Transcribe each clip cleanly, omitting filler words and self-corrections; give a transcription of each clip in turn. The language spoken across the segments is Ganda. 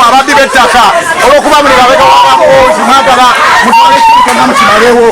ababbi b'ettaka olw'okuba buli babega wabakozi mwagala mutwale ekintu kyonna mukimalewo.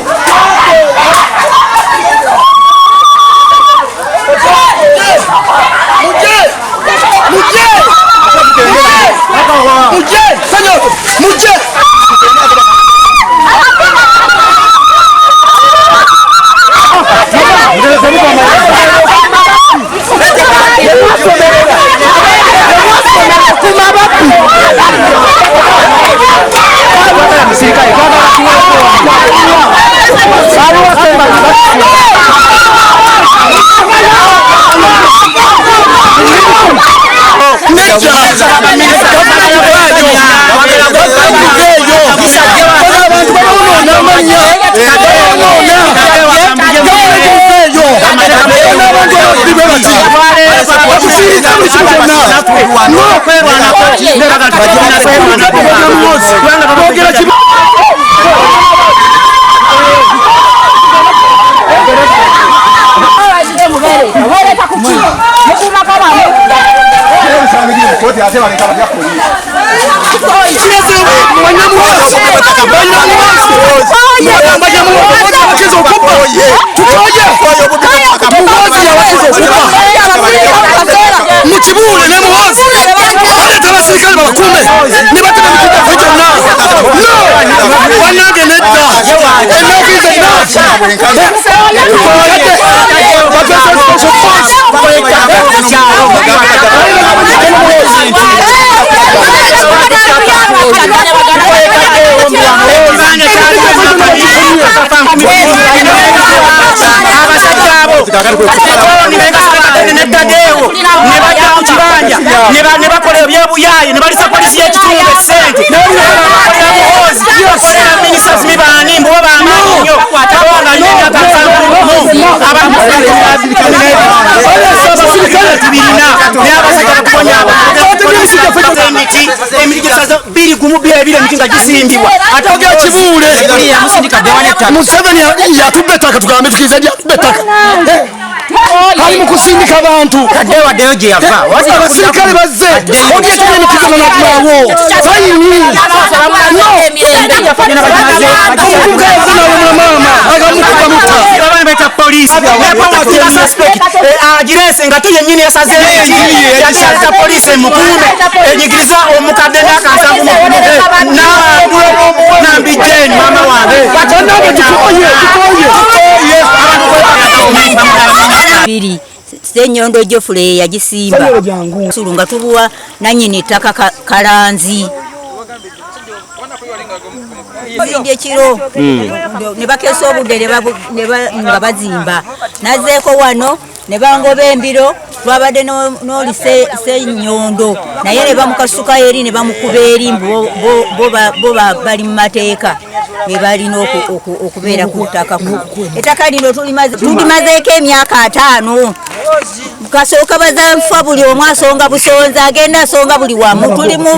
Museveni yatubetaka tugambe tukiza yatubetaka hali mukusindika abantu kadewa deo je yava abasirikale bazze ogiye tugenda kizana na kumawo fayini polisi suspect agirese ngato yenyini yasazele yashaza polisi mukume enyigiriza omukadde n'akasangu na dulo na mbijeni mama wange batonna betukoye biri Senyondo Jofule yagisimba sulunga tubuwa nanyini taka Kalanzi Ndye kiro ne bakeso obudde nga bazimba nazeeko wano ne bangoba embiro twabadde n'oli Senyondo naye ne bamukasuka eri ne bamukuba eri bo bali mu mateeka balina okubeera ku ttaka ettaka lino tulimazeeko emyaka 5 kasooka bazanfa buli omu asonga busonza agenda asonga buli wamu tuli mu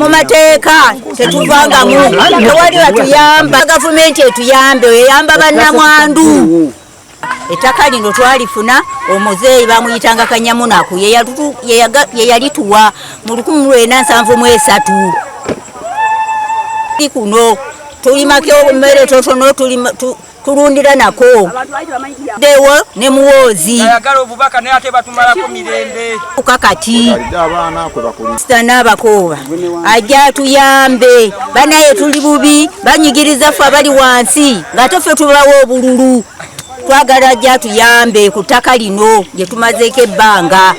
mateeka tetuvangamu tewali batuyamba gavumenti etuyambe eyamba bannamwandu ettaka lino twalifuna omuzeeyi bamuyitanga Kanyamunaku ye yalituwa mu 1973 kuno tulimako emmere totono tulundira nako dewo ne muwozi ayagala obubaka naye ate batumalako mirembe kukakati n'abakooba ajja tuyambe banaye tuli bubi banyigiriza ffe abali wansi nga teffe tubawo obululu twagala ajja tuyambe ku ttaka lino gye tumazeeko ebbanga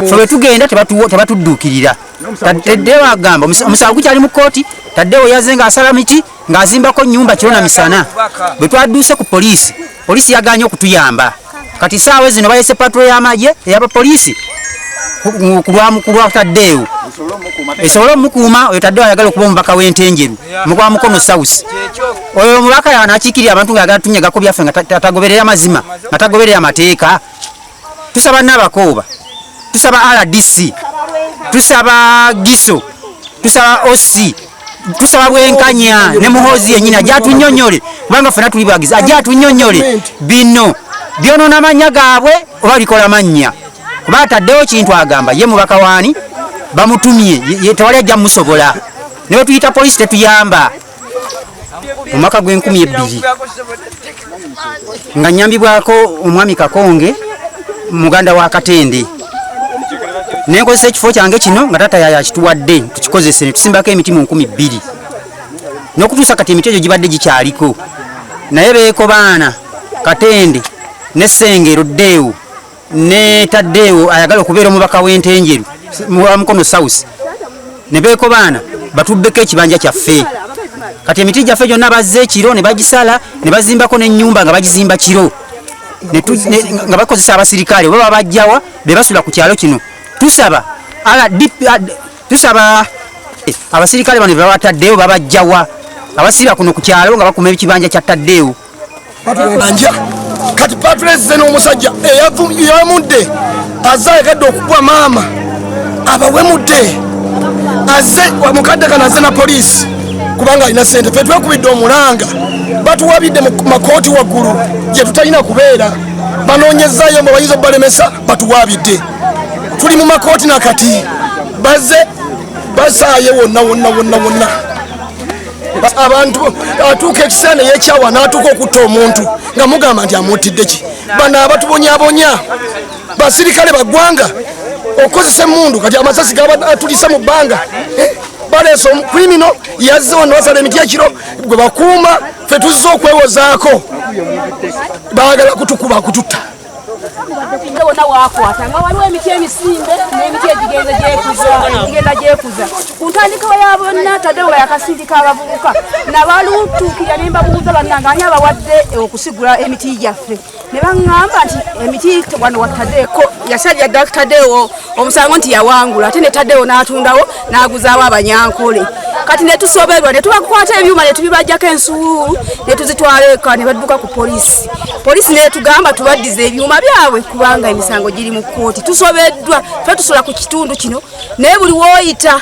so bwe tugenda tebatudduukirira taddewo agamba omusawo gukyali mu kooti taddewo yaze ng'asala miti ng'azimbako nnyumba kiro na misana bwe twadduuse ku polisi yaganye okutuyamba kati saawa zino bayese patro y'amagye ey'abapoliisi ku lwa taddewo esobole omukuuma oyo taddewo ayagala okuba omubaka w'entenjeru mukwa mukono south oyo omubaka y'anakiikirira abantu ng'ayagala tunyegako byaffe nga tagoberera mazima nga tagoberera amateeka tusaba Nabakooba tusaba RDC tusaba Giso tusaba OC tusaba Bwenkanya ne Muhoozi yennyini ajja atunyonyole kubanga ffena tuli bagizi ajja atunyonyole bino byonona mannya gaabwe oba bikola mannya kuba ataddewo kintu agamba ye mubaka waani bamutumye tewali ajja musobola ne tuyita poliisi tetuyamba mu mwaka gw'2002 nga nyambibwako omwami Kakonge muganda wa Katende nenkozesa ekifo kyange kino nga tata yakituwadde tukikozese ne tusimbako emiti mu 2000 n'okutuusa kati emiti egyo gibadde gikyaliko naye beeko baana Katende ne Sengero Deo ne Tadeo ayagala okubeera omubaka w'Entenjeru mu Mukono South ne beeko baana batubbeko ekibanja kyaffe kati emiti gyaffe gyonna bazze ekiro ne bagisala ne bazimbako n'ennyumba nga bagizimba kiro nga bakozesa abasirikale oba babajjawa be basula ku kyalo kino tusaba abasirikale bano babataddeyo babajjawa abasira kuno ku kyalo nga bakuma ekibanja kya Taddeyo kati Patrice n'omusajja eyamudde azze ayagedde okugwa maama abawemudde azze mukadde kana azze na poliisi kubanga alina ssente fe twekubidde omulanga batuwabidde mu makooti waggulu gye tutalina kubeera banoonyezaayo mbe bayinza obalemesa batuwabidde tuli mu makooti nakati bazze basaaye wonna abantu atuuka ekiseera yekyawa n'atuuka okutta omuntu nga mugamba nti amuttidde ki bano abatubonyabonya basirikale baggwanga okozesa emmundu kati amasasi gabatulisa mu bbanga baleesa omukrimino yazze wano basala emiti ekiro gwe bakuuma fe tuzze okwewozaako baagala kutukuba kututta wona wakwata nga waliwo emiti emisimbe n'emiti egigenda gyekuza ku ntandikwa ya bonna Taddewo yakasindika abavubuka nabalutuukirira ne mbabuuza bannanga ani abawadde okusigula emiti gyaffe ne baŋŋamba nti emiti wano wa Taddeeko yasajja Dr. Taddewo omusango nti yawangula ate ne Taddewo n'atundawo n'aguzaawo abanyankole kati ne tusoberwa ne tubakwata ebyuma ne tubibajjako ensuulu ne tuzitwala eka ne badduka ku poliisi ne tugamba tubaddize ebyuma byabwe kubanga emisango giri mu kkooti tusobeddwa fe tusula ku kitundu kino naye buli wooyita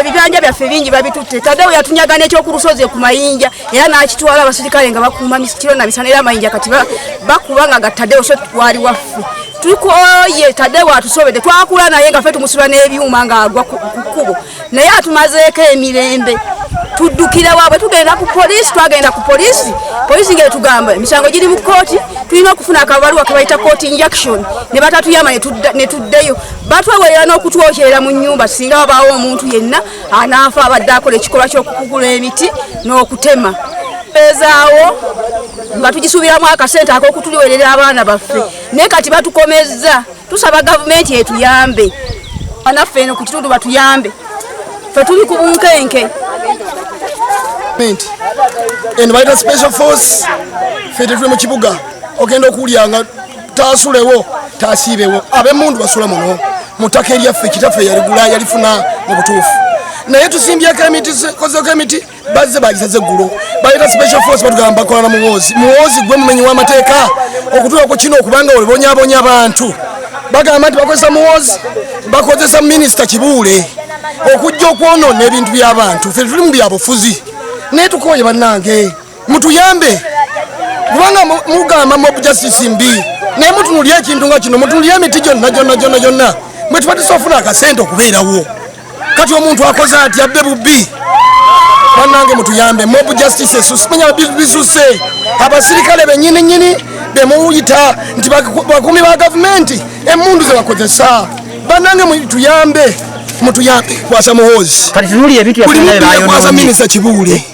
ebibanja byaffe bingi babitutte Taddewo yatunyaga n'ekyokulusozi ku mayinja era n'akitwala abasirikale nga bakuuma kiro na misana era amayinja kati bakuba nga Taddewo so twali waffe tukoye Taddewo atusobedde twakula naye nga ffe tumusula n'ebyuma ng'agwa ku kkubo naye atumazeeko emirembe tuddukira waabwe tugenda ku poliisi twagenda ku poliisi ng'etugamba emisango giri mu kkooti tulina okufuna akabaluwa ke bayita court injunction ne batatuyama ne tuddeyo batwewerera n'okutwokyerera mu nnyumba singa wabaawo omuntu yenna anaafa abadde akola ekikolwa ky'okukugula emiti n'okutema ezaawo nga tugisuubiramu akasente ak'okutuliwerera abaana baffe naye kati batukomezza tusaba gavumenti etuyambe banaffe eno ku kitundu batuyambe fe tuli ku bunkenke eno bayita special force fe tetuli mu kibuga ogenda okuwulira nga taasulewo taasiibewo ab'emmundu basula muno mu ttaka eryaffe kitaffe yaligula yalifuna mu butuufu naye tusimbyeko emiti kozeko emiti bazze balisaze eggulo bayita special force batugamba bakola na muwoozi gwe mumenyi w'amateeka okutuulako kino okubanga olibonyabonya abantu bagamba nti bakozesa muwoozi bakozesa minisita Kibuule okujja okwonoona ebintu by'abantu ffe tuli mu byabufuzi naye tukoye bannange mutuyambe kubanga mugamba mob justice mbi naye mutunulya ekintu nga kino mutunulya emiti gyonna mwe tubatisa ofuna akasente okubeerawo kati omuntu akoze ati abbe bubbi bannange mutuyambe mob justice esusimanya bisuse abasirikale bennyininyini bemuyita nti bakumi ba gavumenti emmundu ze bakozesa bannange mutuyambe kwasa muhoozi kati tunulya ebintu kwasa minisita Kibuule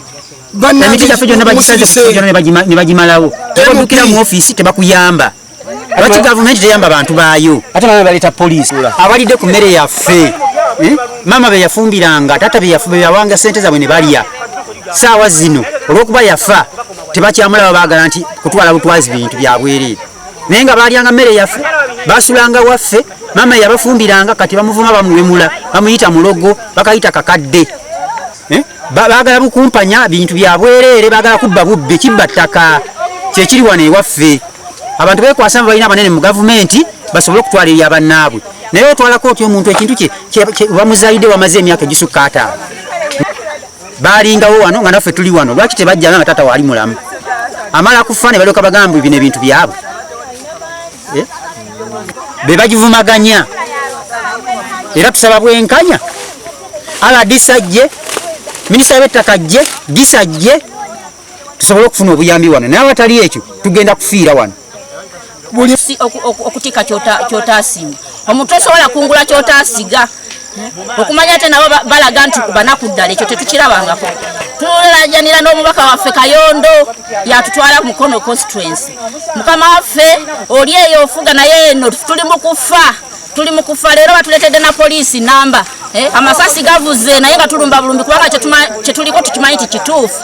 emiti gyaffe gyonna bagisaze ne bagimalawo tebaddukira mu ofiisi tebakuyamba lwaki gavumenti teyamba abantu baayo ate mama baleeta poliisi abalidde ku mmere yaffe mama be yafumbiranga tata be yawanga sente zaabwe ne balya saawa zino olw'okuba yafa tebakyamulaba baagala nti kutwala butwazi bintu byabwereere naye nga baalyanga mmere yaffe basulanga waffe mama yabafumbiranga kati bamuvuma bamuwemula bamuyita mulogo bakayita kakadde baagala bukumpanya bintu byabwereere baagala kubba bubbi kibba ttaka kyekiri wano ewaffe abantu beekwasa balina abanene mu gavumenti basobole okutwala eri abannaabwe naye otwalako otya omuntu ekintu kye bamuzaalidde wamaze emyaka egisukka 5 baalingawo wano nga naffe tuli wano lwaki tebajjanga nga tata waali mulamu amala kufa ne balyoka bagamba bino ebintu byabwe be bagivumaganya era tusaba bwenkanya ala disajje minisita w'ettaka jje disajje tusobole okufuna obuyambi wano naye watali ekyo tugenda kufiira wano buli okutika kyotaasinga omuntu osobola kungula kyotasiga okumanya ate nabo balaga nti banaku ddala ekyo tetukirabangako tulajanira n'omubaka waffe Kayondo yatutwala ku Mukono constituency mukama waffe oli eyo ofuga naye eno tuli mu kufa leero batuletedde na poliisi namba amasasi gavuze naye nga tulumba bulumbi kubanga kyetuliko tukimanyi ti kituufu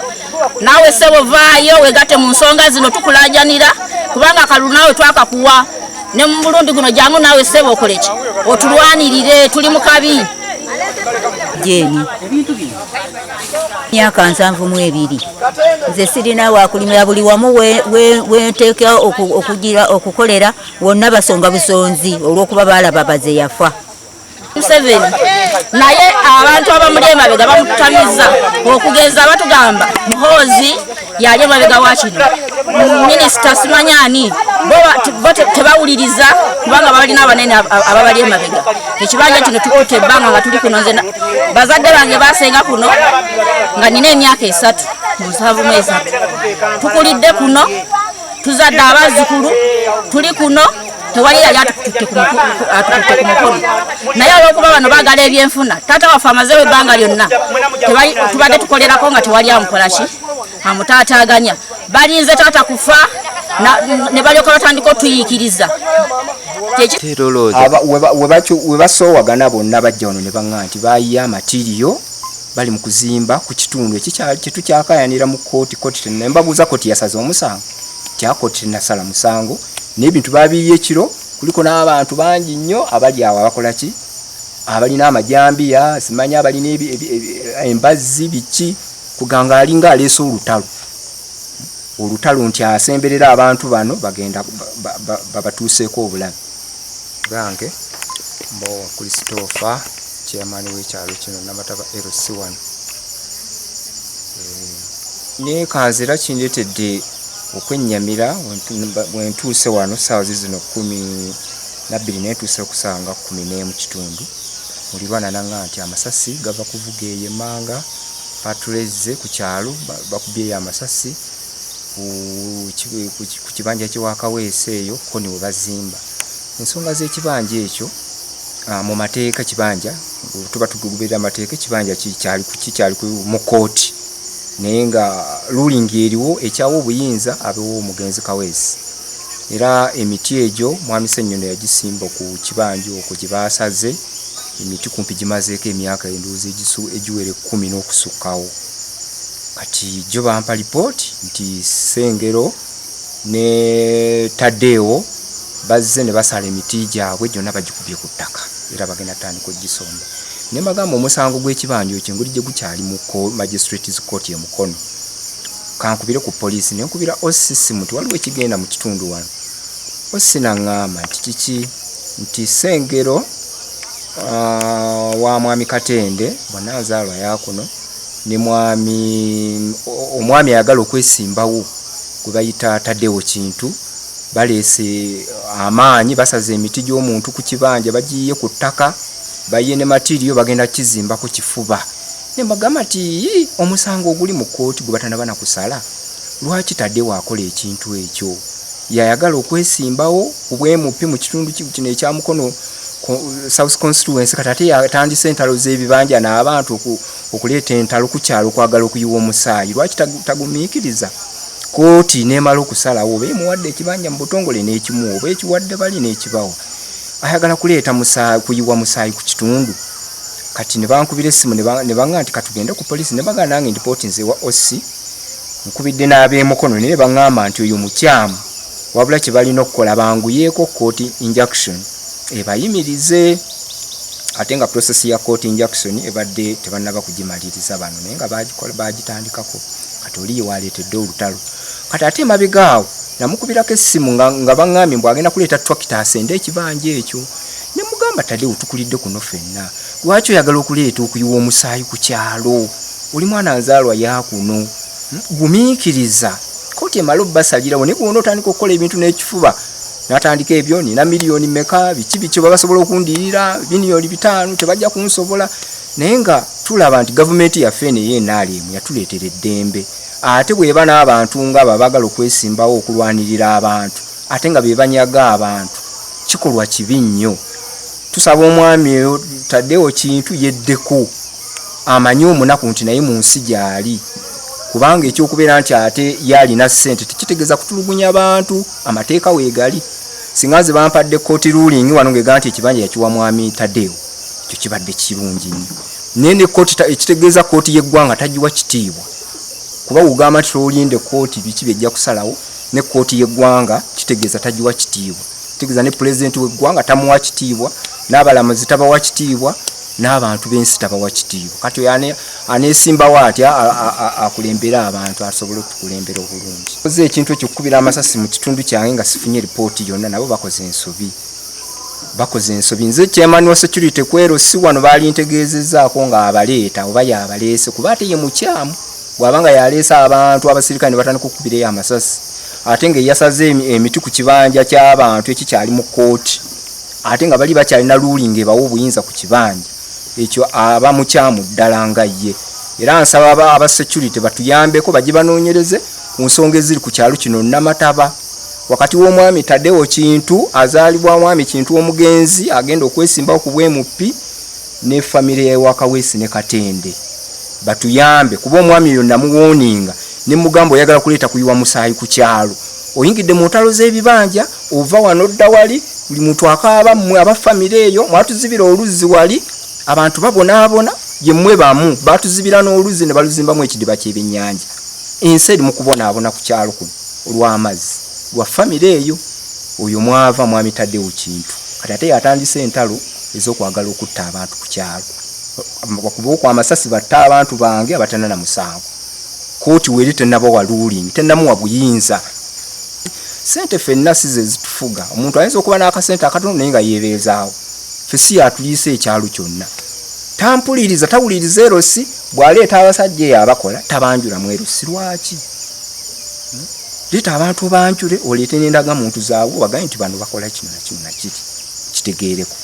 naawe sebo vaayo wegate mu nsonga zino tukulajanira kubanga akalulu naawe twakakuwa ne mu Burundi guno jangu naawe sebo okoleki otulwanirire tuli mu kabi jeni myaka 72 nze sirina wakulimira buli wamu wenteeka okukolera wonna basonga busonzi olw'okuba balaba baze yafa Museveni naye abantu abamuli emabega bamutamiza okugenza batugamba Muhoozi yali emabega wa kino minisita simanyani bo tebawuliriza kubanga balina abanene ababali emabega ekibanja kino tukute ebbanga nga tuli kuno nze bazadde bange basenga kuno nga nina emyaka 3 tukulidde kuno tuzadde abazzukulu tuli kuno tewali yali atukutte ku mukono naye olw'okuba bano baagala ebyenfuna taata waffe amazeewo ebbanga lyonna tubadde tukolerako nga tewali amukolaki amutaataaganya balinze taata kufa ne balyoka batandika otuyiikiriza webasoowagana bonna bajja wano ne baŋŋa nti baayiye amatiriyo bali mu kuzimba ku kitundu ekitukyakayanira mu kooti nembabuuza kooti yasaza omusango kyakooti tenasala musango n'ebintu babiyiye ekiro kuliko n'abantu bangi nnyo abali awo abakolaki abalina amajambiya simanya abalina embazzi biki kuganga alinga aleese olutalo nti asemberera abantu bano bagenda babatuuseeko obulamu gange Mbowa Christopher chairman w'ekyalo kino Namataba LC1 ne kanzira kindeetedde okwennyamira wentuuse wano saawa zino 12 netuuse okusanga 11 kitundu mulirwana nanga nti amasasi gava kuvuga eyemanga patuleze ku kyalo bakubyeyo amasasi ku kibanja kyewakaweese eyo ko niwe bazimba ensonga z'ekibanja ekyo mu mateeka kibanja tuba tugoberera amateeka ekibanja kikyali mu kooti naye nga ruling eriwo ekyawo obuyinza abewo omugenzi Kaweesi era emiti egyo mwami Ssenyondo yagisimba ku kibanja okwo gye baasaze emiti kumpi gimazeeko emyaka enduuzi egiwere 10 n'okusukkawo kati jo bampa lipooti nti Sengero ne Taddeewo bazze ne basala emiti gyabwe gyonna bagikubye ku ttaka era bagenda tandika ogisomba ne bagamba omusango gw'ekibanja ekyo nguli gye gukyali mu magistrates court ya Mukono kankubire ku poliisi ne nkubira OCC muti waliwo ekigenda mu kitundu wano OCC n'aŋŋamba nti kiki nti Sengero wa mwami Katende bwananzaalwa yakuno ne omwami ayagala okwesimbawo gwe bayita Taddeewo Kintu baleese amaanyi basaze emiti gy'omuntu ku kibanja bagiye ku ttaka baye ne matiriyo bagenda kizimba ku kifuba ne bagamba nti omusango oguli mu kooti gwe batanabana kusala lwaki Taddeewo akola ekintu ekyo yayagala okwesimbawo obwemupi mu kitundu kino ekya Mukono South Constituency katate yatandise entalo z'ebibanja n'abantu okuleeta entalo ku kyalo kwagala okuyiwa omusaayi lwaki tagumiikiriza kooti nemala okusalawo oba emuwadde ekibanja mu butongole n'ekimu oba ekiwadde bali n'ekibawa ayagala kuleeta kuyiwa musaayi ku kitundu kati ne bankubira essimu ne baŋŋa nti katugende ku poliisi ne bagamba nange ndipooti nze wa OC nkubidde n'ab'emukono naye baŋŋamba nti oyo mukyamu wabula kye balina okukola banguyeeko kooti injunction ebayimirize ate nga process ya court injunction ebadde tebannaba kugimaliriza bano naye nga bagitandikako kati oli yewaleetedde olutalo kati ate emabegaawo namukubirako essimu nga baŋŋambye mbw agenda kuleeta tractor asende ekibanja ekyo ne mugamba Taddeewo tukulidde kuno ffenna lwaki oyagala okuleeta okuyiwa omusaayi ku kyalo oli mwana nzaalwa yakuno gumiikiriza koti emala obbasalirawo ne kuno otandika okukola ebintu n'ekifuba natandika ebyo nina miliyoni meka biki babasobola okundirira miliyoni 5 tebajja kunsobola naye nga tulaba nti gavumenti yaffe eno y'enaalemu yatuleetera eddembe ate bweba n'abantu nga babagala okwesimbawo okulwanirira abantu ate nga bebanyaga abantu kikolwa kibi nnyo tusaba omwami Taddewo Kintu yeddeko amanyi omunaku nti naye mu nsi gyali kubanga ekyokubeera nti ate yalina ssente tekitegeeza kutulugunya abantu amateeka weegali singa nze bampadde kooti ruling wano ng'egamba nti ekibanja yakiwa mwami Taddewo ekyo kibadde kirungi nnyo naye ne kooti ekitegeeza kooti y'eggwanga tagiwa kitiibwa kuba ugamba nti olinde kooti biki byejja kusalawo ne kooti y'eggwanga kitegeeza tagiwa kitiibwa kitegeeza ne pulezidenti w'eggwanga tamuwa kitiibwa n'abalamuzi tabawa kitiibwa n'abantu b'ensi tabawa kitiibwa kati oyo aneesimbawo atya akulembera abantu asobole okukulembera obulungi koze ekintu ekyo kukubira amasasi mu kitundu kyange nga sifunye ripooti yonna nabo bakoze ensobi nze chairman wa security kwero si wano baali ntegeezezaako nga abaleeta oba yabaleese kuba ate ye mukyamu bw'abanga yaleesa abantu abasirikale ne batandika okukubirayo amasasi ate nga yasaze emiti ku kibanja ky'abantu ekikyali mu kooti ate nga bali bakyalina ruling ebawo obuyinza ku kibanja ekyo aba mukyamu ddala nga ye era nsaba aba security batuyambeko bajje banoonyereze ku nsonga eziri ku kyalo kino Namataba wakati w'omwami Taddewo Kintu azaalibwa mwami Kintu omugenzi agenda okwesimbawo ku bwemupi ne famire ye Wakawesi ne Katende batuyambe kuba omwami yo namuwoninga ne mugambo oyagala kuleeta kuyiwa musaayi ku kyalo oyingidde mu ntalo z'ebibanja ova wano dda wali buli muntu akaaba mmwe abafamire eyo mwatuzibira oluzzi wali abantu babonaabona yemmwe bamu batuzibira n'oluzzi ne baluzimbamu ekidiba ky'ebyennyanja ensi eri mu kubonaabona ku kyalo kuno olw'amazzi lwa famire eyo oyo mwava mwami Taddewo Kintu kati ate yatandise entalo ez'okwagala okutta abantu ku kyalo bakubaoko amasasi batta abantu bange abatana na musango kooti weri tennabawa ruling tennamuwa buyinza sente ffenna si ze zitufuga omuntu ayinza okuba n'akasente akatono naye nga yeebeezaawo ffe si yatuliisa ekyalo kyonna tampuliriza tawuliriza erosi bw'aleeta abasajja eyo abakola tabanjulamu erosi lwaki leeta abantu banjule oleete n'endagamuntu zaabwe obagaye nti bano bakola kino na kino nakiri kitegeereko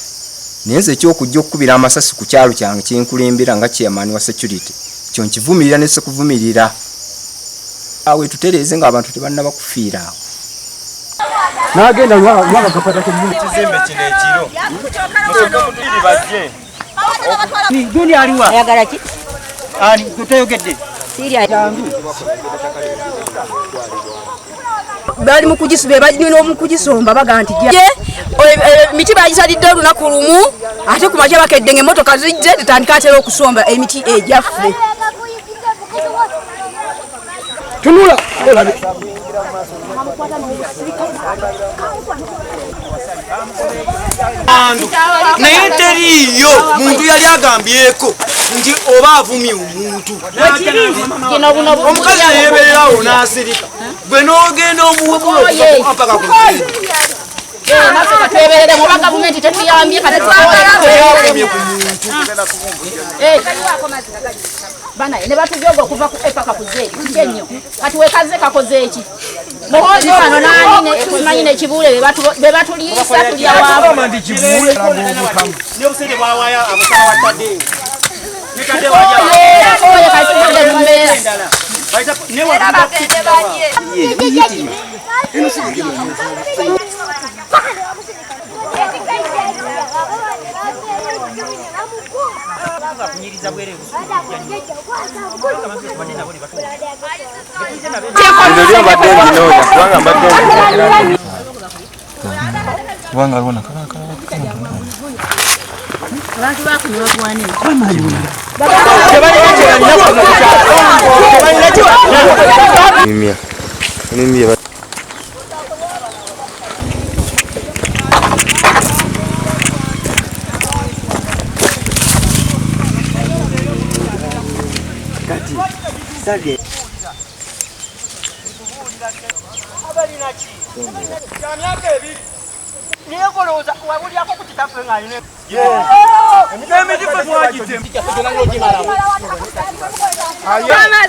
naye nze ekyokujja okukubira amasasi ku kyalo kyange kyenkulembera nga chairman wa security kyo nkivumirira ne sekuvumirira awe tutereeze ng'abantu tebannaba kufiira awo n'agenda lwanga kapata kizimbe kino ekiro musooke mutiri bajje Gundi aliwa ayagala ki ani tutayogedde bali mukujisube bajino mukujisomba baga nti emiti bagisalidde olunaku lumu ate ku makya bakedde ng'emmotoka zijje tetandika atera okusomba emiti egyaffe tunula naye teriiyo muntu yali agambyeko nti oba avumye omuntu omukazi yeebererawo n'asirika gwe n'ogenda omuwepaka ku naffe katweberere muba gavumenti tetuyambye katutwavumye ku muntu bana ne batujoga okuva ku epaka ku zeeri kyenyo kati wekaze kakoze eki muhozi bano nani ne tumanyi ne kibule be batuliisa tulya waabo mandi kibule ne obusente bwawaya abasala wa Taddewo ne Taddewo oyo kasibule mumbeera ne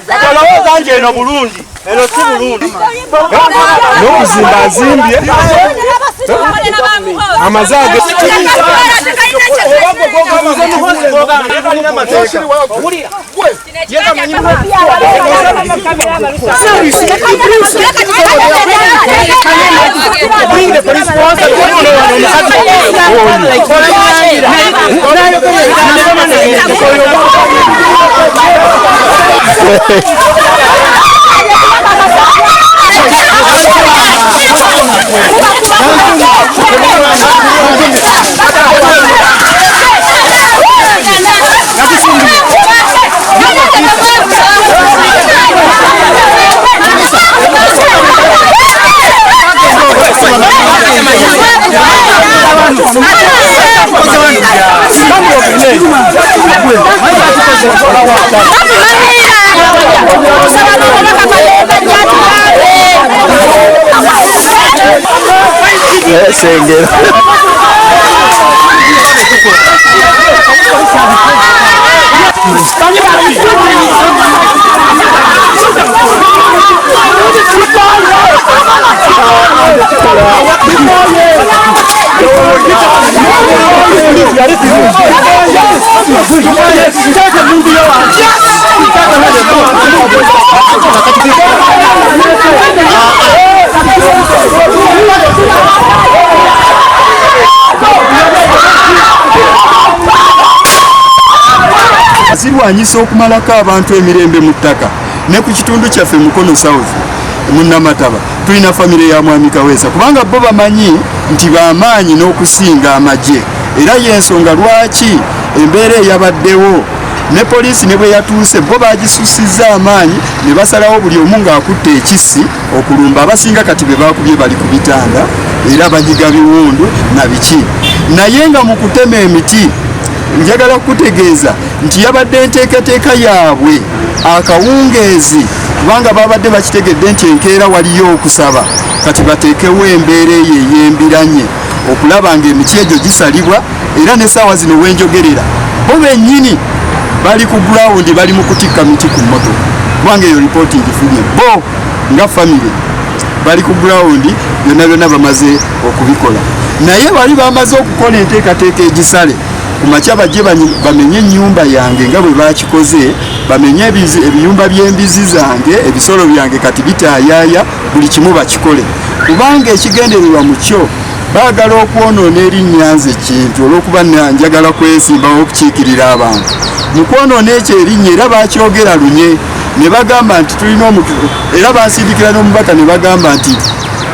Akalowooza nti eno bulungi n'okuzimba azimbye amazage Sengel. Zirwanyisa okumalako abantu emirembe mu ttaka ne ku kitundu kyaffe Mukono South munnamataba tulina famire ya Mwami Kaweesa kubanga bo bamanyi nti bamaanyi n'okusinga amagye era y'ensonga lwaki embeera eyabaddewo ne poliisi ne bwe yatuuse bo bagisusiza amaanyi ne basalawo buli omu ng'akutte ekissi okulumba abasinga kati be bakubye bali ku bitanda era banyiga biwundu na biki naye nga mu kutema emiti njagala kutegeeza nti yabadde enteekateeka yaabwe akawungeezi kubanga babadde bakitegedde nti enkeera waliyo okusaba kati bateekewo embeera eyo ey'embiranye okulaba nga emiti egyo gisalibwa era n'essaawa zino wenjogerera bo bennyini bali ku gurawundi bali mu kutikka miti ku mmotoka kubanga eyo lipooti ngifunye bo nga famire bali ku gurawundi byonna byonna bamaze okubikola naye bali bamaze okukola enteekateeka egisale ku makya bajje bamenye ennyumba yange nga bwe bakikoze bamenye ebiyumba by'embizi zange ebisolo byange kati bitaayaaya buli kimu bakikole kubanga ekigendererwa mu kyo baagala okwonoona erinnya nze kintu olw'okuba njagala kwesimbawo okukiikirira abantu mu kwonoona ekyo erinnya era bakyogera lunye ne bagamba nti tulina era bansindikira n'omubaka ne bagamba nti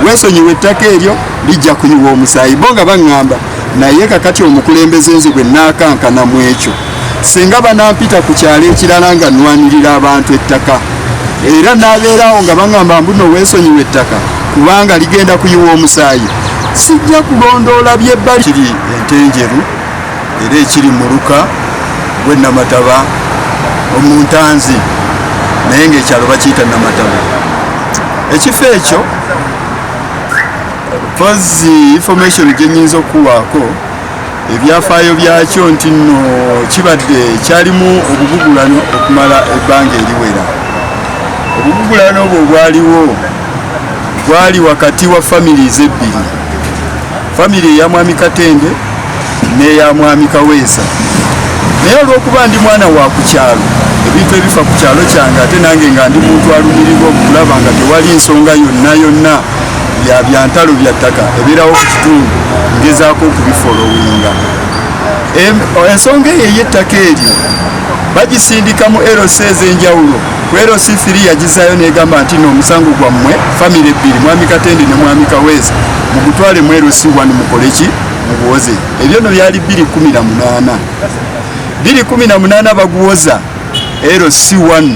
weesonyiwa ettaka eryo lijja kuyiwa omusaayi bo nga baŋŋamba naye kakati omukulembeze nze bwe naakankana mu ekyo singa banampita ku kyalo ekirala nga nnwanirira abantu ettaka era n'abeerawo nga baŋŋamba mbuno weesonyiwa ettaka kubanga ligenda kuyiwa omusaayi sijja kulondoola byebbali kiri entenjeru era ekiri mu luka gwe Namataba omuntanzi naye ng'ekyalo bakiyita Namataba ekifo ekyo pozi information gye nnyinza okuwaako ebyafaayo byakyo nti nno kibadde kyalimu obugugulano okumala ebbanga eriwera obugugulano obwo bwali wakati wa families ebbiri famire eya Mwami Katende n'eya Mwami Kaweesa naye olw'okuba ndi mwana wa ku kyalo ebintu ebifa ku kyalo kyange ate nange nga ndi muntu alumirirwa okulaba nga tewali nsonga yonna bya ntalo bya ttaka ebeerawo ku kitundu ngezaako okubifolowinga ensonga eyo ey'ettaka eryo bagisindika mu LC ez'enjawulo ku LC 3 yagizaayo n'egamba nti n'omusango gwammwe famire ebbiri Mwami Katende ne Mwami Kaweesa mugutwale mu LC 1 mukoleki mubuwoze ebyo no byali 2018 baguwoza LC 1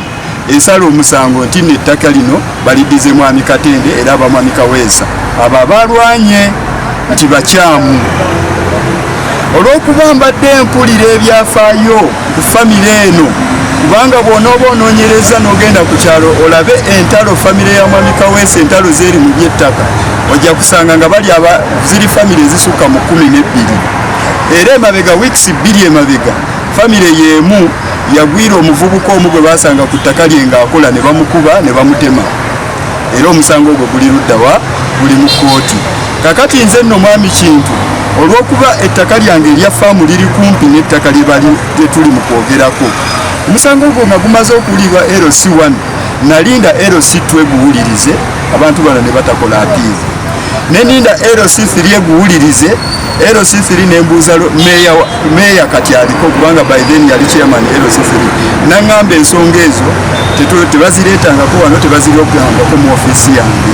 ensala omusango nti n'ettaka lino baliddize Mwami Katende era aba Mwami Kaweesa abo abalwanye nti bakyamu olw'okuba mbadde mpulira ebyafaayo ku famire eno kubanga bw'onooba onoonyereza n'ogenda ku kyalo olabe entalo famire ya Mwami Kaweesa entalo z'eri mu by'ettaka ojja kusanga nga bali ziri famire ezisukka mu 12 era emabega weeks 2 emabega famire y'emu yagwira omuvubuka omu gwe basanga ku ttaka lye ng'akola ne bamukuba ne bamutema era omusango ogwo guli luddawa guli mu kkooti. Kakati nze nno mwami Kintu olw'okuba ettaka lyange erya faamu liri kumpi n'ettaka lye tuli mu kwogerako, omusango ogwo nga gumaze okuwulirwa LC1 nalinda LC2 eguwulirize, abantu bano ne batakola apiizi, neninda LC3 eguwulirize. LC3 nembuuza meeya kati aliko, kubanga by then yali chairman LC3, naŋŋamba ensonga ezo tebazireetangako wano, tebazirogangako mu ofiisi yange.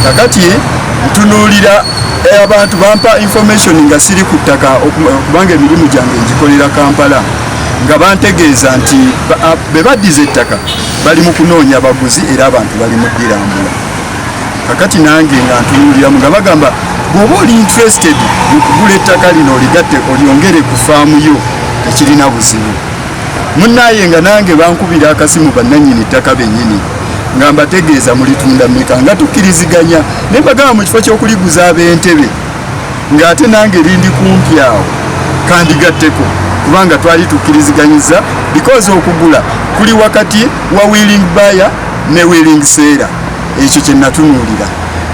Kakati ntunuulira abantu bampa information nga siri ku ttaka, kubanga emirimu gyange ngikolera Kampala, nga bantegeeza nti be baddiza ettaka bali mu kunoonya abaguzi era abantu bali mu ddirambula. Kakati nange nga ntunuuliramu nga bagamba bw'oba oli interested mu kugula ettaka lino oligatte olyongere ku faamu yo tekirina buzibu. Munnaaye nga nange bankubira akasimu bannannyini ttaka bennyini nga mbategeeza mulitunda mmeka, nga tukkiriziganya ne mbagamba mu kifo ky'okuliguza ab'Entebbe ng'ate nange lindi kumpi awo kandigatteko, kubanga twali tukkiriziganyiza because okugula kuli wakati wa willing buyer ne willing seller. Ekyo kye natunuulira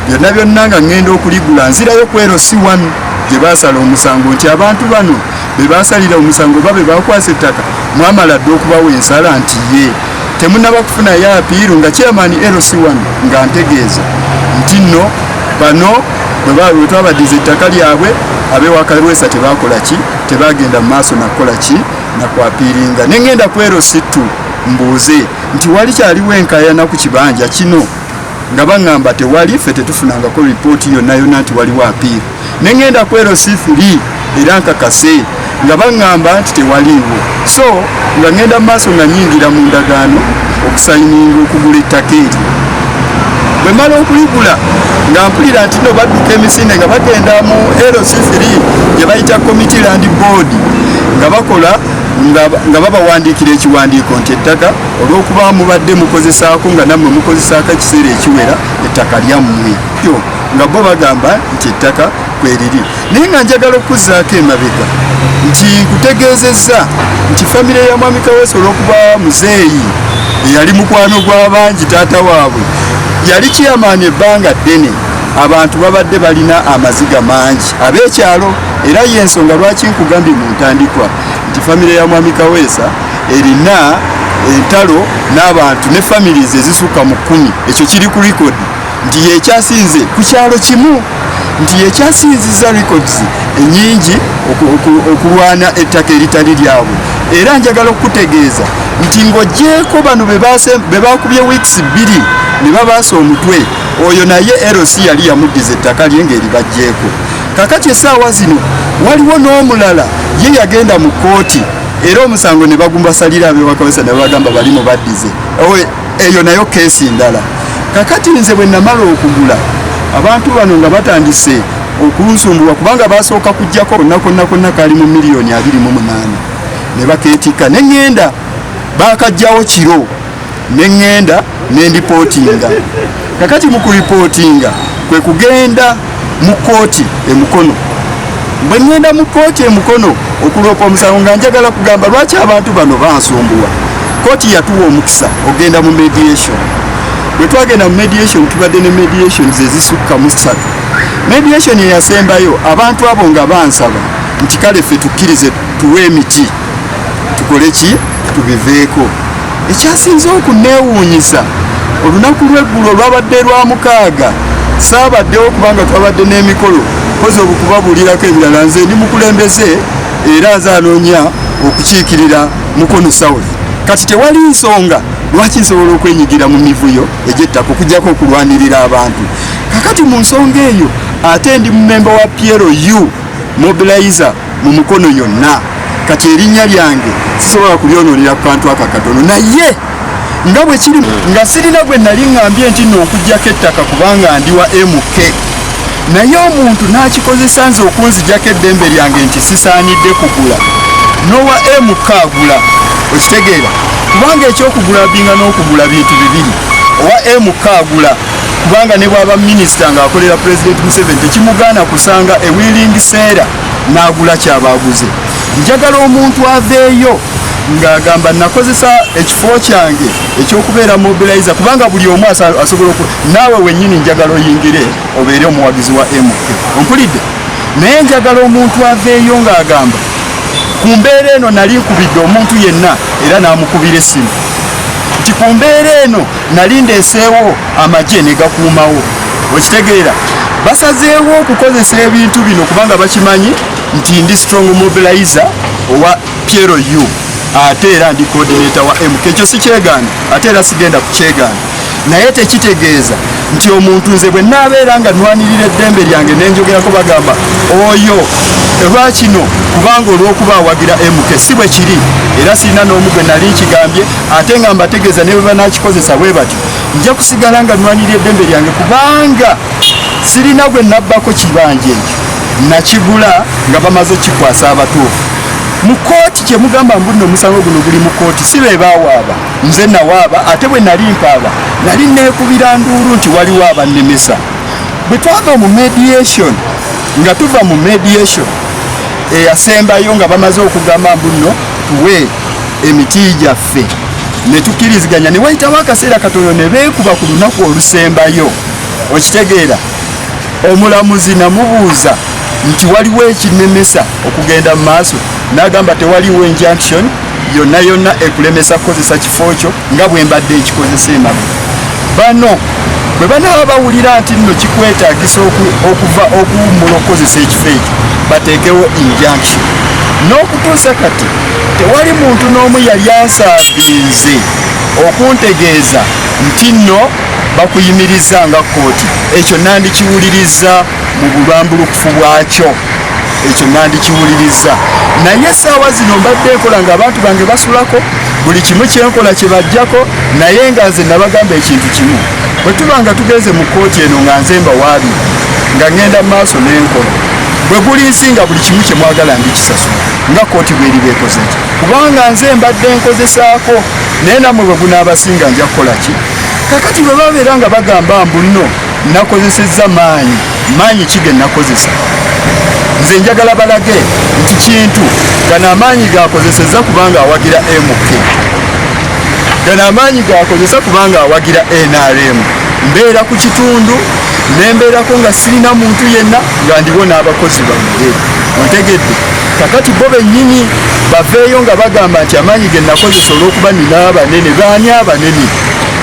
byonna byonna nga ŋŋenda okuligula nzirayo ku LC1 gye baasala omusango nti abantu bano be baasalira omusango oba be baakwasa ettaka mwamala dde okubawa ensala nti ye temunnaba kufunayo apiiru, nga chairman LC1 nga ntegeeza nti nno bano bwe twabaddiza ettaka lyabwe ab'ewakalwesa tebakola ki, tebagenda mu maaso nakukola ki, nakwapiiringa. Ne ŋŋenda ku LC2 mbuuze nti wali kyaliwo enkaayana ku kibanja kino, nga baŋŋamba tewali, ffe tetufunangako ripooti yonna yonna nti waliwo apiiru. Ne ŋŋenda ku LC3 era nkakase nga baŋŋamba nti tewaliiwo. So nga ŋŋenda mu maaso nga nnyingira mu ndagaano okusayininga okugula ettaka eryo. Bwe mala okuligula nga mpulira nti no badduka emisinde nga bagenda mu LC3 gye bayita Community Land Board nga bakola nga babawandiikira ekiwandiiko nti ettaka olw'okuba mubadde mukozesaako nga nammwe mukozesaako ekiseera ekiwera ettaka lyammwe, nga bo bagamba nti ettaka kweriri. Naye nga njagala okuzzaako emabega nti nkutegeezezza nti famire ya Mwami Kaweesa olw'okuba muzeeyi eyali mukwano gw'abangi, taata waabwe yali chairman ebbanga ddene, abantu babadde balina amaziga mangi ab'ekyalo, era y'ensonga lwaki nkugambye mu ntandikwa nti famire ya Mwami Kaweesa erina entalo n'abantu ne families ezisukka mu 10. Ekyo kiri ku record nti yekyasinze ku kyalo kimu, nti yekyasinziza records ennyingi okulwana ettaka eritali lyabwe. Era njagala okutegeeza nti ng'oggyeko bano be bakubye weeks 2 ne babaasa omutwe, oyo naye LC yali yamuddiza ettaka lye ng'eri baggyeko. Kakati essaawa zino waliwo n'omulala ye yagenda mu kkooti era omusango ne bagumbasalira ab'ewaKaweesa ne bagamba bali mu baddize, eyo nayo keesi ndala. Kakati nze bwe namala okugula abantu bano nga batandise okunsumbuwa, kubanga basooka kujjako konna kali mu miliyoni 28 ne bakeetika. Ne ŋŋenda bakajjawo kiro, ne ŋŋenda ne ndipootinga. Kakati mu kuripootinga kwe kugenda mu kkooti emukono. Bwe ŋŋenda mu kkooti emukono okuloopa omusango nga njagala kugamba lwaki abantu bano bansumbuwa, kkooti yatuwa omukisa ogenda mu mediation. Bwe twagenda mu mediation tubadde ne mediation ezisukka mu 3. Mediation eyasembayo abantu abo nga bansaba nti kale ffe tukkirize tuwe emiti tukole ki, tubiveeko. Ekyasinze okunneewuunyisa olunaku lw'eggulo lwabadde lwa 6 saabaddewo kubanga twabadde n'emikolo kozi okubabuulirako ebirala. Nze ndi mukulembeze era nze anoonya okukiikirira Mukono South. Kati tewali nsonga lwaki nsobola okwenyigira mu mivuyo egy'ettaka okujjako okulwanirira abantu. Kakati mu nsonga eyo ate ndi mumemba wa PLU mobilizer mu Mukono yonna. Kati erinnya lyange sisobola kulyonoonera ku kantu akakatono, naye nga bwe kiri nga sirina gwe nali ŋŋambye nti nno okujjako ettaka kubanga ndi wa MK, naye omuntu n'akikozesa nze okunzijjako eddembe lyange nti sisaanidde kugula, n'owa MK agula. Okitegeera kubanga ekyokugula binga n'okugula bintu bibiri. Owa MK agula kubanga ne bw'aba minisita ng'akolera President Museveni tekimugaana kusanga willing seller n'agula kyabaaguze. Njagala omuntu aveeyo ng'agamba nakozesa ekifo kyange ekyokubeera mobilizer kubanga buli omu asobola naawe wennyini njagala oyingire obeere omuwagizi wa MK ompulidde naye njagala omuntu aveeyo ng'agamba ku mbeera eno nali nkubidde omuntu yenna era n'amukubira essimu nti ku mbeera eno nali ndeeseewo amagye ne gakuumawo okitegeera basazeewo okukozesa ebintu bino kubanga bakimanyi nti ndi strong mobilizer owa Piero U ate era ndi coordinator wa MK ekyo si kyegaana ate era sigenda kukyegaana naye tekitegeeza nti omuntu nze bwe naabeera nga nnwanirira eddembe lyange nenjogerako bagamba oyo eba kino kubanga olw'okuba awagira MK si bwe kiri era sirina n'omu gwe nali nkigambye ate nga mbategeeza ne bwe banaakikozesa bwe batyo nja kusigala nga nnwanirira eddembe lyange kubanga sirina gwe nabbako kibanja ekyo nakigula nga bamaze okikwasa abatuufu mu kooti kye mugamba mbuno omusango guno guli mu kooti si be baawaaba nze nawaaba ate bwe nali mpaaba nali neekubira nduulu nti waliwo abannemesa bwe twava mu mediation nga tuva mu mediation eyasembayo nga bamaze okugamba mbuno tuwe emiti gyaffe ne tukkiriziganya ne wayitawo akaseera katono ne beekuba ku lunaku olusembayo okitegeera omulamuzi namubuuza nti waliwo ekinemesa okugenda mu maaso n'agamba tewaliwo injunction yonna yonna ekulemesa kukozesa kifo kyo nga bwe mbadde ekikozesa emabega bano bwe banaaba bawulira nti nno kikwetaagisa okuwummula okukozesa ekifo ekyo bateekewo injunction n'okutuusa kati tewali muntu n'omu yali ansaavinze okuntegeeza nti nno bakuyimiriza nga kooti ekyo nandikiwuliriza mu bulambulukufu bwakyo ekyo nandikiwuliriza naye essaawa zino mbadde nkola ng'abantu bange basulako buli kimu kyenkola kye bajjako naye nga nze nabagamba ekintu kimu bwe tuba nga tugenze mu kooti eno nga nze mbawaabi nga ŋŋenda mu maaso n'enkola bwe guli nsinga buli kimu kye mwagala ndikisasula nga kooti bweri beekoze ki kubanga nze mbadde nkozesaako naye nammwe bwe gunaabasinga nja kukola ki kakati bwe babeera nga bagamba mbu nno nakozesezza maanyi ki ge nakozesa nze njagala balage nti kintu gano amaanyi gakozesezza kubanga awagira MK gano amaanyi gakozesa kubanga awagira NRM mbeera ku kitundu nembeerako nga sirina muntu yenna nga ndiwo n'abakozi bange ontegedde kakati bo bennyini baveeyo nga bagamba nti amaanyi ge nakozesa olw'okuba nina abanene baani abanene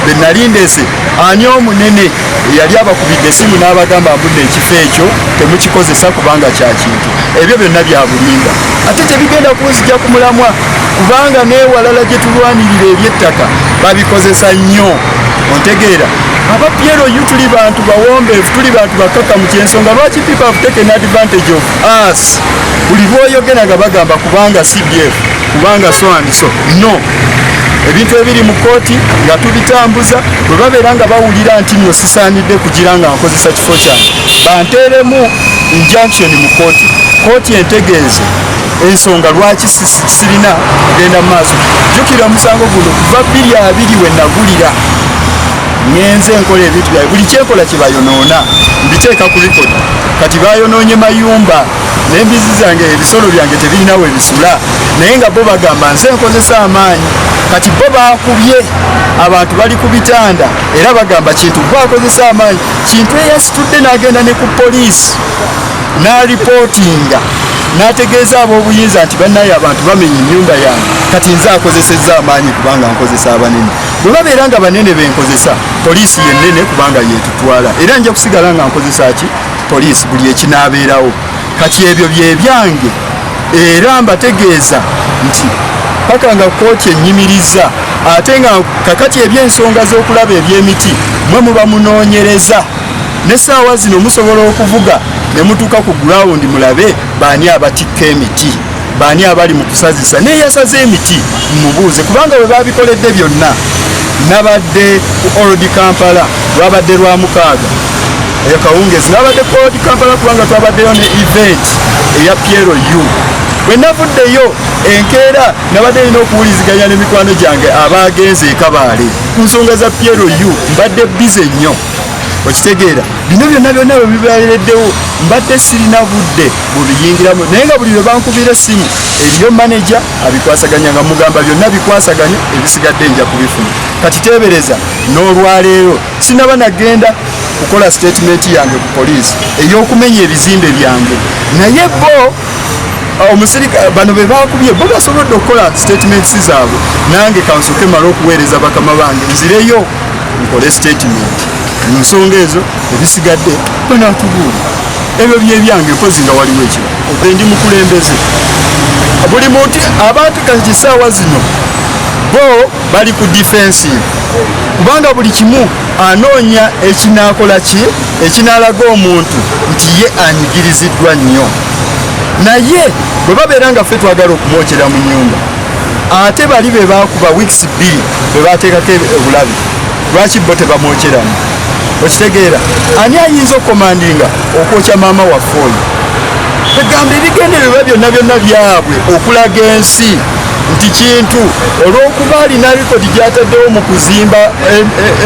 be nali ndeese ani omunene eyali abakubidde essimu n'abagamba mbudde ekifo ekyo temukikozesa kubanga kya kintu ebyo byonna bya bulimba ate tebigenda kunzija ku mulamwa kubanga neewalala gye tulwanirira eby'ettaka babikozesa nnyo ontegeera aba Piero U tuli bantu bawombeefu tuli bantu bakakamu kyensonga lwaki people have taken advantage of us buli bwoyogera nga bagamba kubanga CDF kubanga so and so no ebintu ebiri mu kooti nga tubitambuza bwe babeera nga bawulira nti nno sisaanidde kugira nga nkozesa kifo kyange banteeremu injunction mu kooti kooti entegeeze ensonga lwaki sirina kugenda mu maaso jjukira omusango guno kuva 2020 we nagulira ngenze enkola ebintu byabe buli kyenkola kye bayonoona mbiteeka ku likodi kati bayonoonye mayumba n'embizi zange ebisolo byange tebirinawo ebisula naye nga bo bagamba nze nkozesa amaanyi kati bo bakubye abantu bali ku bitanda era bagamba kintu bakozesa amaanyi kintu eyasitudde n'agenda ne ku poliisi n'alipootinga n'ategeeza ab'obuyinza nti bannaye abantu bamenye ennyumba yange kati nze akozesezza amaanyi kubanga nkozesa abanene bwe babeera nga banene benkozesa poliisi yennene kubanga yeetutwala era nja kusigala nga nkozesa ki poliisi buli ekinaabeerawo kati ebyo bye byange era mbategeeza nti paka nga kooti ennyimiriza ate nga kakati eby'ensonga z'okulaba eby'emiti mwe muba munoonyereza n'essaawa zino musobola okuvuga ne mutuuka ku gurawundi mulabe baani abatikka emiti baani abali mu kusazisa neeyasaza emiti mumubuuze kubanga bwe babikoledde byonna nabadde ku Old Kampala lwabadde lwa mukaaga eyo kawungezi nabadde ku Old Kampala kubanga twabaddeyo ne event eya Piero U bwe navuddeyo enkeera nabadde nina okuwuliziganya n'emikwano gyange abaagenze e Kabaale ku nsonga za Piero U mbadde bize nnyo okitegeera bino byonna bwe bibeereddewo mbadde sirina budde bubiyingiramu naye nga buli lwe bankubira essimu eriyo manager abikwasaganya nga mugamba byonna bikwasaganye ebisigadde nja kubifuna kati teebereza n'olwaleero sinaba nagenda kukola statement yange ku poliisi ey'okumenya ebizimbe byange naye bo omusirika bano be bakubye bo basobodde okukola statements zaabwe nange kansoke mala okuweereza bakama bange nzireyo nkole statement mu nsonga ezo ebisigadde banaatubuuli ebyo byebyange mpozi nga waliwo ekiro ndi mukulembeze buli muntu abantu kati essaawa zino bo bali ku defensive kubanga buli kimu anoonya ekinaakola ki ekinaalaga omuntu nti ye anyigiriziddwa nnyo naye bwe babeera nga ffe twagala okumwokyera mu nnyumba ate bali be baakuba weeks 2 bwe bateekako obulabi lwaki bo tebamwokyeramu okitegeera ani ayinza okomandinga okwokya maama waffe oyo begamba ebigendererwa byonna byabwe okulaga ensi nti kintu olw'okuba alina likodi gy'ataddewo mu kuzimba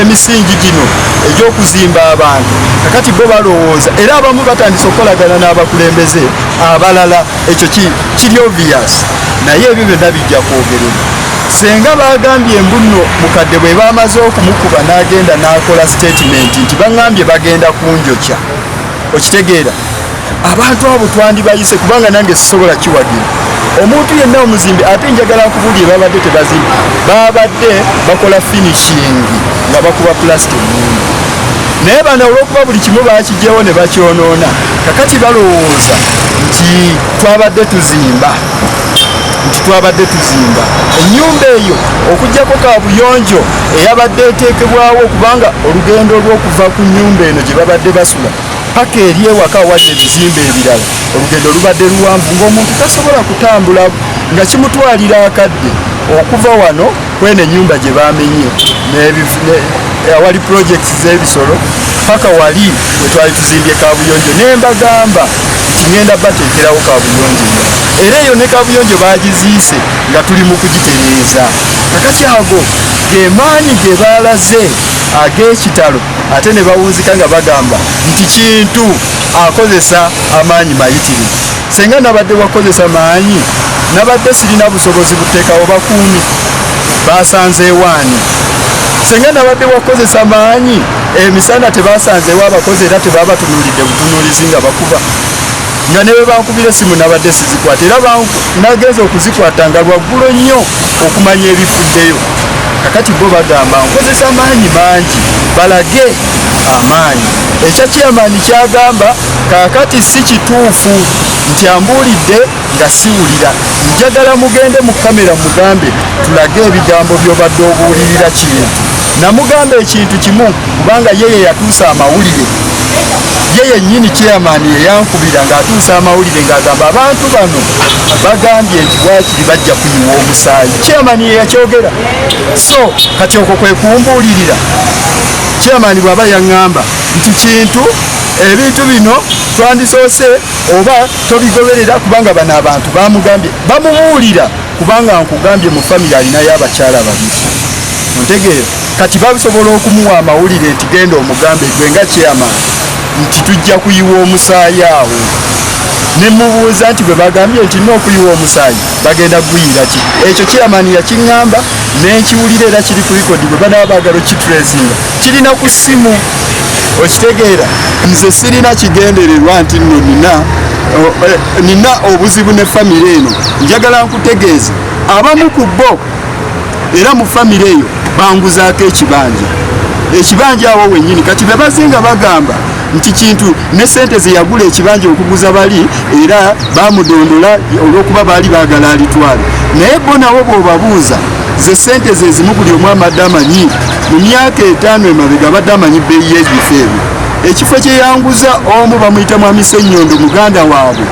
emisingi gino egy'okuzimba abantu kakati bo balowooza era abamu batandise okukolagana n'abakulembeze abalala ekyo kiri obvious naye ebyo byonna bijja kwogerera senga bagambye embuno mukadde bwe bamaze okumukuba n'agenda n'akola statement nti baŋŋambye bagenda kunjokya okitegeera abantu abo twandibayise kubanga nange sisobola kiwagira omuntu yenna omuzimbi ate njagala nkubuulire babadde tebazimba babadde bakola finishing nga bakuba plastic nungi naye bano olw'okuba buli kimu bakigyewo ne bakyonoona kakati balowooza nti twabadde tuzimba ennyumba eyo okugjako kaabuyonjo eyabadde eteekebwawo okubanga olugendo lw'okuva ku nnyumba eno gye babadde basula paka eri ewaka wali ebizimbe ebirala olugendo lubadde luwanvu ng'omuntu tasobola kutambula nga kimutwalira akadde okuva wano kwene ennyumba gye bamenye awali projects z'ebisolo paka wali we twali tuzimbye kaabuyonjo ne mbagamba nti ngenda bateekerawo kaabuyonjo era eyo ne kaabuyonjo bagiziise nga tuli mu kugitereeza kakati ago ge maanyi ge baalaze ag'ekitalo ate ne bawunzika nga bagamba nti kintu akozesa amaanyi mayitirivu senga nabadde wakozesa maanyi nabadde sirina busobozi buteekawo bakuumi basanzeewaani senga nabadde wakozesa maanyi emisana tebasanzeewo abakozi era tebabatunuulidde butunuulizi nga bakuba nga ne bwe bankubira essimu nabadde sizikwata era nagenza okuzikwata nga lwaggulo nnyo okumanya ebifuddeyo kakati bo bagamba nkozesa maanyi mangi balage amaanyi ekya kyamaanyi kyagamba kakati si kituufu nti ambuulidde nga siwulira njagala mugende mu kamera mugambe tulage ebigambo by'obadde obuulirira kintu namugamba ekintu kimu kubanga yeye yatuusa amawulire ye yennyini chairman yeyankubira ng'atuusa amawulire ng'agamba abantu bano bagambye nti bwakiri bajja kuyiwa omusaayi chairman ye yakyogera so kati okwo kwe kumbuulirira chairman bw'aba yaŋŋamba nti kintu ebintu bino twandisoose oba tobigoberera kubanga bano abantu bamugambye bamubuulira kubanga nkugambye mu famire alinayo abakyala babiri ontegeera kati babisobola okumuwa amawulire nti genda omugambe gwe nga chairman nti tujja kuyiwa omusaayi awo ne mubuuza nti bwe bagambye nti n'okuyiwa omusaayi bagenda kuguyira ki ekyo chairman yakiŋŋamba n'enkiwulira era kiri ku likodi bwe banaba baagala okitresinga kirina ku ssimu okitegeera nze sirina kigendererwa nti nno nina obuzibu ne famire eno njagala nkutegeeza abamu ku bo era mu famire eyo banguzaako ekibanja awo wennyini kati be bazinga bagamba nti kintu ne sente ze yagula ekibanja okuguza bali era bamudondola olw'okuba baali baagala alitwale naye bo nawo bw'obabuuza ze sente ze zimu buli omu amadde amanyi mu myaka 5 emabega abadde amanyi bbeeyi y'ebifo ebyo ekifo kye yanguza omu bamuyita Mwamisa Ennyondo muganda waabwe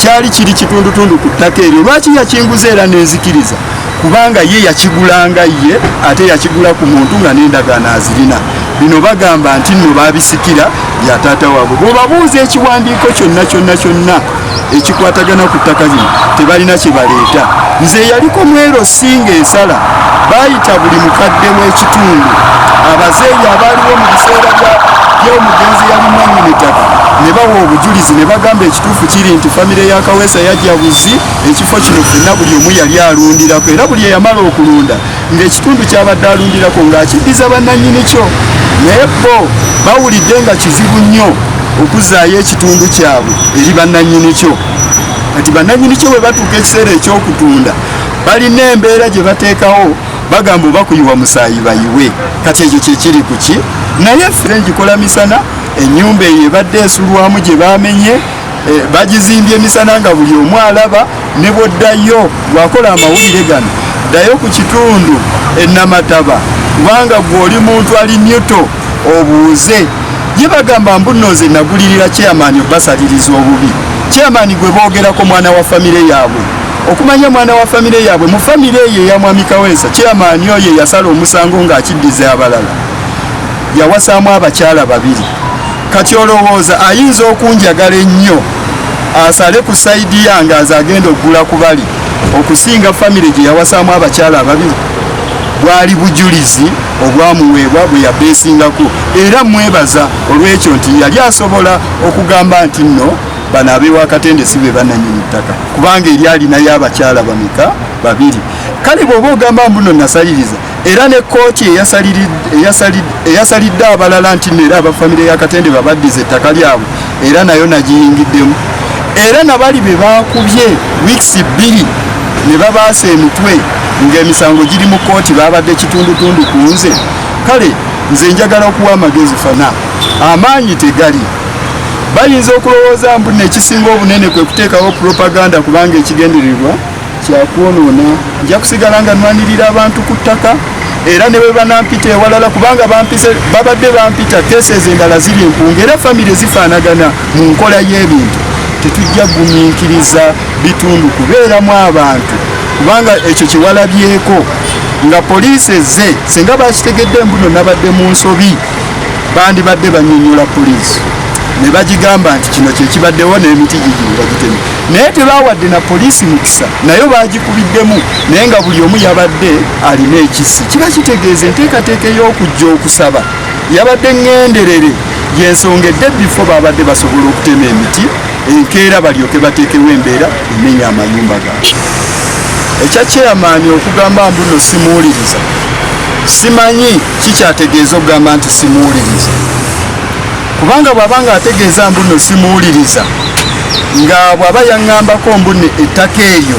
kyali kiri kitundutundu ku ttaka eryo lwaki yakinguza era n'enzikiriza kubanga ye yakigulanga ye ate yakigula ku muntu nga n'endagaano azirina bino bagamba nti nno babisikira bya taata waabwe. Bw'obabuuza ekiwandiiko kyonna ekikwatagana ku ttaka lino tebalina kye baleeta. Nze yaliko mwero singa ensala baayita buli mukadde w'ekitundu, abazeeyi abaaliwo mu biseera by'omugenzi yali nannyini ttaka ne bawa obujulizi ne bagamba ekituufu kiri nti famire ya Kaweesa yajja buzi ekifo kino ffenna buli omu yali alundirako, era buli eyamala okulunda ng'ekitundu kyabadde alundirako ng'akiddiza bannannyini kyo. Naye bo bawulidde nga kizibu nnyo okuzzaayo ekitundu kyabwe eri bannannyini kyo. Kati bannannyini kyo bwe batuuka ekiseera eky'okutunda balina embeera gye bateekawo, bagamba oba kuyiwa musaayi bayiwe. Kati ekyo kyekiri ku ki? Naye ffe ngikola misana, ennyumba eyo ebadde esulwamu gye bamenye, bagizimbye misana nga buli omu alaba. Ne bw'oddayo lwakola amawulire gano, ddayo ku kitundu Namataba, kubanga gw'oli muntu ali nyuto obuuze. Ye bagamba mbuno nze nagulirira chairman obasaliriza obubi. Chairman gwe boogerako mwana wa famire yaabwe. Okumanya mwana wa famire yaabwe mu famire ye ya Mwami Kaweesa, chairman oyo yasala omusango ng'akiddiza abalala. Yawasaamu abakyala babiri. Kati olowooza ayinza okunjagala ennyo asale ku sayidi yange aze agenda okugula ku bali okusinga famire gye yawasaamu abakyala ababiri? Bwali bujulizi obwamuweebwa bwe yabeesingako, era mwebaza olw'ekyo nti yali asobola okugamba nti nno bano ab'ewakatende si be bannannyini ttaka, kubanga eri alinayo abakyala bameka? Babiri. Kale bw'oba ogamba mbuno nasaliriza, era ne kkooti eyasalidde abalala nti era abafamire ya Katende babaddiza ettaka lyabwe, era nayo nagiyingiddemu. Era nabali be baakubye wiiki 2 ne babaasa emitwe ng'emisango giri mu kkooti babadde kitundutundu ku nze. Kale nze njagala okuwa amagezi fana, amaanyi tegali. Bayinza okulowooza mbu nekisinga obunene kwe kuteekawo propaganda, kubanga ekigendererwa kyakwonoona. Nja kusigala nga nwanirira abantu ku ttaka, era ne bwe banampita ewalala, kubanga babadde bampita keesezi endala ziri empunga, era famire zifaanagana mu nkola y'ebintu. Tetujja gumiikiriza bitundu kubeeramu abantu, kubanga ekyo kiwalabyeko nga poliisi ezze. Singa bakitegedde mbuno nabadde mu nsobi, bandibadde bannyonnyola poliisi ne bagigamba nti kino kyekibaddewo n'emiti gigi bagiteme. Naye tebaawadde na poliisi mukisa, nayo baagikubiddemu, naye nga buli omu yabadde alina ekissi. Kiba kitegeeza enteekateeka ey'okujja okusaba yabadde ŋŋenderere, y'ensonga edde bifo babadde basobola okutema emiti enkeera balyoke bateekewo embeera emenya amayumba gaabwe. Ekya chairman okugamba mbuno simuwuliriza, simanyi kikyategeeza okugamba nti simuwuliriza, kubanga bw'abanga ategeeza mbuno simuwuliriza nga bw'aba yaŋŋambako mbuno ettaka eryo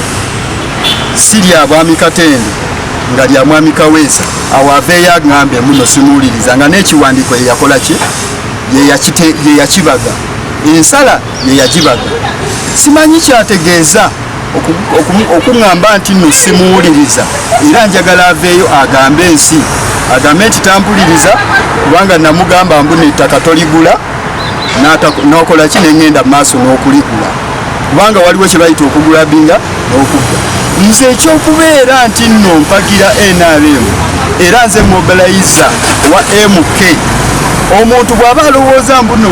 si lya Mwami Katende nga lya Mwami Kaweesa, awo aveeyo aŋŋambe mbuno simuwuliriza, nga n'ekiwandiiko ye yakola ki? Ye yakibaga, ensala ye yagibaga. Simanyi kyategeeza okuŋŋamba nti nno simuwuliriza, era njagala aveeyo agambe ensi, agambe nti tampuliriza kubanga namugamba mbu n'ettaka toligula, n'okola ki? Neŋŋenda mu maaso n'okuligula, kubanga waliwo kye bayita okugula binga n'okugga. Nze ekyokubeera nti nno mpagira NRM era nze mobilizer wa MK, omuntu bw'aba alowooza mbuno